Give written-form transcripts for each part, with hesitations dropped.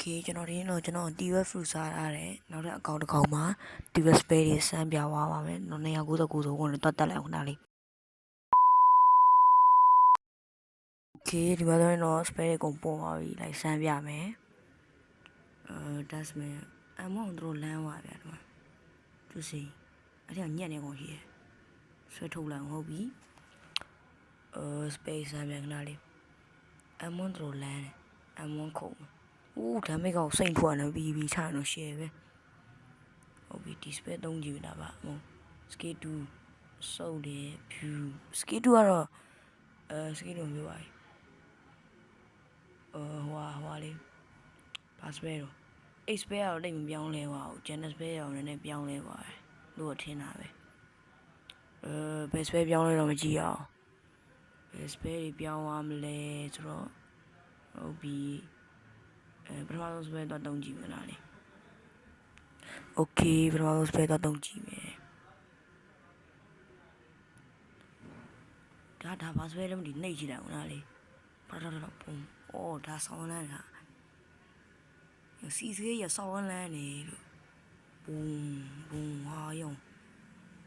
ကျွန်တော်ဒီနေ့တော့ကျွန်တော် TWS fruit စားရတယ်နောက်တဲ့အကောင့်တစ်ကောင်မှာ TWS spray တွေစမ်းပြသွားပါမယ်နော်299ဆိုဝင်တော့တက်လိုက်အောင်ဒါလေးဒီမှာတော့ spray တွေကုန်ပေါ်ပါပြီလိုက်စမ်းပြမယ်dasman အမောင်တို့လမ်းသွားဗျာဒီမှာသူစီအဲ့ဒီညက်နေကုန်ရှိရယ်ဆွဲထုတ်လိုက်ဟုတ်ပြီspray စမ်းပြခဏလေးအမောင်တို့လမ်းအမောင်ခုံဦးဒါမိကောင်စိတ်ထွားနေပြီးချတော့ share ပဲဟုတ်ပြီ display 3 GB တာပါဟုတ် skate 2စုပ်တယ် view skate 2ကတော့skate 2မျိုးပါဟွာလေး password တော့ expert ကတော့တိတ်မပြောင်းလဲပါဘူး channel spare ရောနည်းနည်းပြောင်းလဲပါတယ်လို့ထင်တာပဲဘယ် spare ပြောင်းလဲတော့မကြည့်အောင်ဘယ် spare တွေပြောင်းသွားမလဲဆိုတော့ဟုတ်ပြီပထမဆုံး spare တော့3ကြည့်မလားလေ okay ပထမဆုံး spare တော့3ကြည့်မယ်ဒါဘာ spare လဲမသိနှိပ်ကြည့်လိုက်ဦးလားလေဖတ်တော့ပုံအော်ဒါဆောင်းလန်းတာစီစကေးရဆောင်းလန်းနေလို့ဘုံဟာယုံ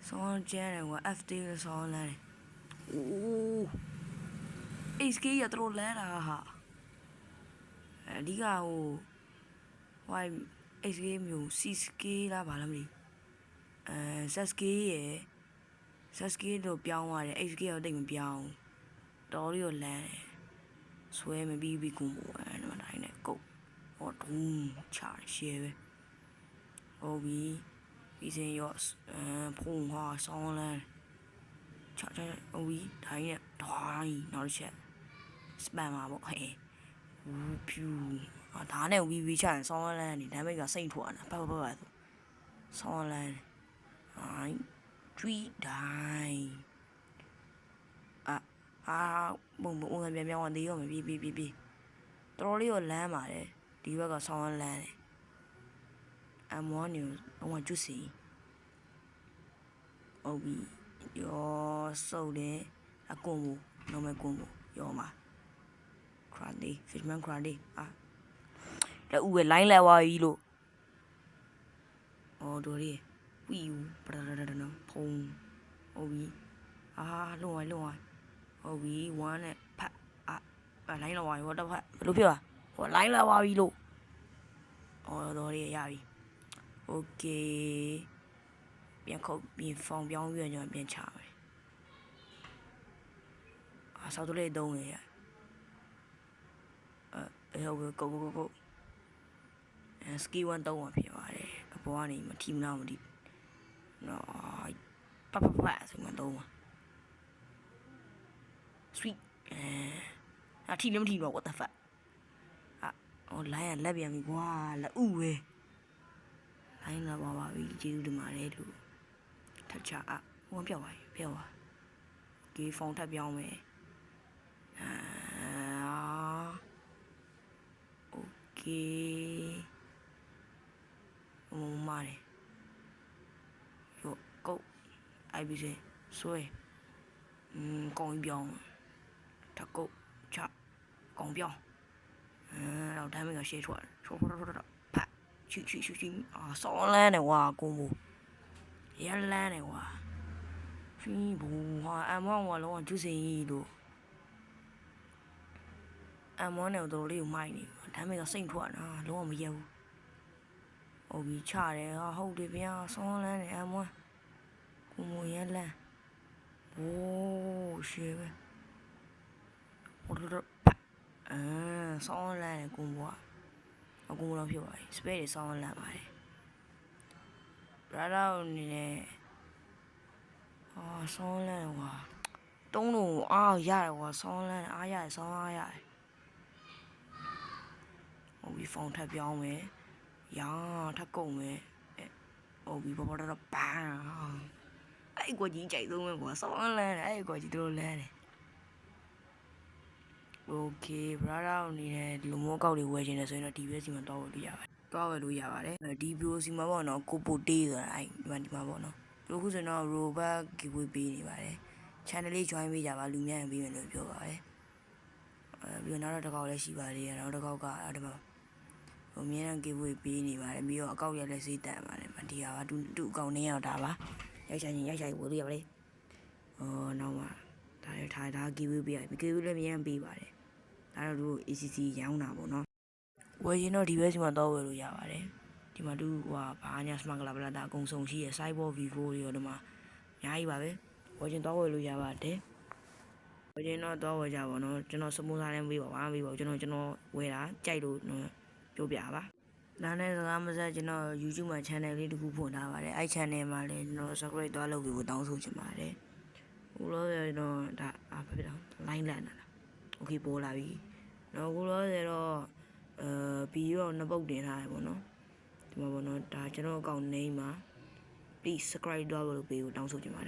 ဆောင်းကျန်းတယ်ကွာ FT ဆောင်းလန်းတယ်အိုး HK ရတော့လန်းတာဟာအဓိကဟို HK မျိုး CSK လားဘာလားမသိSSK ရယ် SSK တော့ပြောင်းသွားတယ် HK တော့တိတ်မပြောင်းတော်ရီကိုလန်းတယ်ဆွဲမပြီးကုန်ပေါ်အဲ့မှာတိုင်းနဲ့ကုတ်ဟောဒူးချရှယ်ပဲဟုတ်ပြီပြီးစင်ရောဖုံဟာဆောင်းလန်းချဟုတ်ပြီတိုင်းနဲ့ဒိုင်းနောက်တစ်ချက်စပန်မှာပေါ့ဟဲ့ဘူးဖြူဒါနဲ့ဝီချရင်ဆောင်းလန်းနေဒါပေမဲ့စိတ်ထွားတာပတ်ဆောင်းလန်းဟိုင်း3တိုင်းဘုံပြန်ဝင်သေးရောမပြီးတော်လေးကိုလမ်းပါတယ်ဒီဘက်ကဆောင်းလန်းတယ်M1 နေတော့ကျွစီဟုတ်ပြီရောစုပ်တယ်အကွန်ဘူးနော်မဲကွန်ဘူးရောမှာခရာဒီ fishman ခရာဒီလက်ဦးပဲ line လဲသွားပြီလို့တို့လေးဝီပရဒဒနော်ဖုံဟုတ်ပြီလုံးဝဟုတ်ပြီ1နဲ့ဖတ်line လာသွားပြီဟောတော့ဖတ်ဘယ်လိုဖြစ်သွားဟော line လာသွားပြီလို့တို့လေးရပြီโอเคပြန်ခုတ်ပြန်ဖောင်ပြောင်းပြီးတော့ပြန်ချမယ်ဆောက်တလေးတုံးရဟုတ်ကိုစကီ1တုံးမှာဖြစ်ပါတယ်အပေါ်ကနေမထီမနာမသိနော်ပဆိုမှတုံးမှာ sweet ထီလည်းမထီတော့ what the fuck လိုင်းလက်ပြန်ပြီကွာလက်ဥပဲလိုင်းလာပါပြီကျေးဇူးတင်ပါတယ်လို့ထပ်ချဟိုပြောက်သွားဒီဖုန်းထပ်ပြောင်းမယ်โอเคမားတယ်ရောကုတ်IBCဆွဲကောင်းပြောင်းထကုတ်ချကောင်းပြောင်းတော့ဒါမှမဟုတ်ရှေ့ထွက်ဖတ်ချီဆောင်းလန်းတယ်ကွာကိုမို့ရလန်းတယ်ကွာဖီးဘူဟာအမောင်းကလုံးဝကျူးစင်ကြီးလို့အမောင်းနဲ့တော်လေးကိုမိုက်နေဒါမှမဟုတ်စိတ်ထွက်တာလုံးဝမရက်ဘူးဟုတ်ပြီချတယ်ဟုတ်တယ်ဗျာဆောင်းလန်းတယ်အမောင်းကိုမို့ရလန်းโอ้ရှေ့ပဲဆောင်းလန်းကိုဘွားအကူတော့ဖြစ်ပါပြီ space တွေဆောင်းလန်းပါတယ်ဘရာဒါအနေနဲ့ဆောင်းလန်းကွာတုံးလို့ရတယ်ကွာဆောင်းလန်းရတယ်ဆောင်းရတယ်ဟုတ်ပြီဖုန်းထပ်ပြောင်းမယ်ထပ်ကုန်မယ်ဟုတ်ပြီပေါ်တော့ဘန်းအဲ့ကွာကြီးကြိုက်ဆုံးပဲကွာဆောင်းလန်းအဲ့ကွာကြီးတို့လန်းတယ်โอเคဘရာဒါအနေနဲ့ဒီလိုမျိုးကောက်တွေဝယ်ချင်တယ်ဆိုရင်တော့ဒီဘက်စီမှာတော့လို့ရပါတယ်တော့ဝယ်လို့ရပါတယ်ဒီဘီယိုစီမှာပေါ့နော်ကိုပိုတေးဆိုတာအဲ့ဒီမှာပေါ့နော်ဒီခုဆိုတော့ robot giveaway ပေးနေပါတယ် channel လေး join ပေးကြပါလူများရင်ပေးမယ်လို့ပြောပါတယ်ပြီးတော့နောက်တစ်ခေါက်လည်းရှိပါသေးတယ်နောက်တစ်ခေါက်ကဒီမှာ ဟိုအများကြီး giveaway ပေးနေပါတယ်ပြီးတော့အကောက်ရလည်းစေးတန်ပါတယ်ဒီဟာကသူ့အကောက်နဲ့ရောက်တာပါရိုက်ချင်ဝယ်လို့ရပါလေနောက်မှာဒါ giveaway ပေးရတယ် giveaway လည်းအများကြီးပေးပါတယ်ဒါတော့သူ ACC ရောင်းတာပေါ့နော်ဝယ်ရင်တော့ဒီဘက်စီမှာတော့ဝယ်လို့ရပါတယ်ဒီမှာသူဟိုဘာညာ smart ကလာပလာတာအကုန်စုံရှိရ Cyborg Vivo တွေရောဒီမှာအများကြီးပါပဲဝယ်ရင်တော့ဝယ်လို့ရပါတယ်ဝယ်ရင်တော့ဝယ်ကြပါတော့ကျွန်တော်စမူစာလည်းမပေးပါဘူးကျွန်တော်ဝယ်တာကြိုက်လို့ပြောပြပါဒါနဲ့စကားမဆက်ကျွန်တော် YouTube မှာ channel လေးတစ်ခုဖွင့်ထားပါတယ်အဲ့ channel မှာလည်းကျွန်တော် subscribe သွားလုပ်ပြီးတောင်းဆိုချင်ပါတယ်ဟိုလိုကျွန်တော်ဒါဖြစ်တော့ line လန်တာ okay ပေါ်လာပြီတော့ကိုလိုတော့ဗီဒီယိုနှစ်ပုတ်တင်ထားတယ်ပေါ့နော်ဒီမှာပေါ့နော်ဒါကျွန်တော်အကောင့် name မှာ please subscribe သွားလို့ပေးဖို့တောင်းဆိုချင်ပါတယ်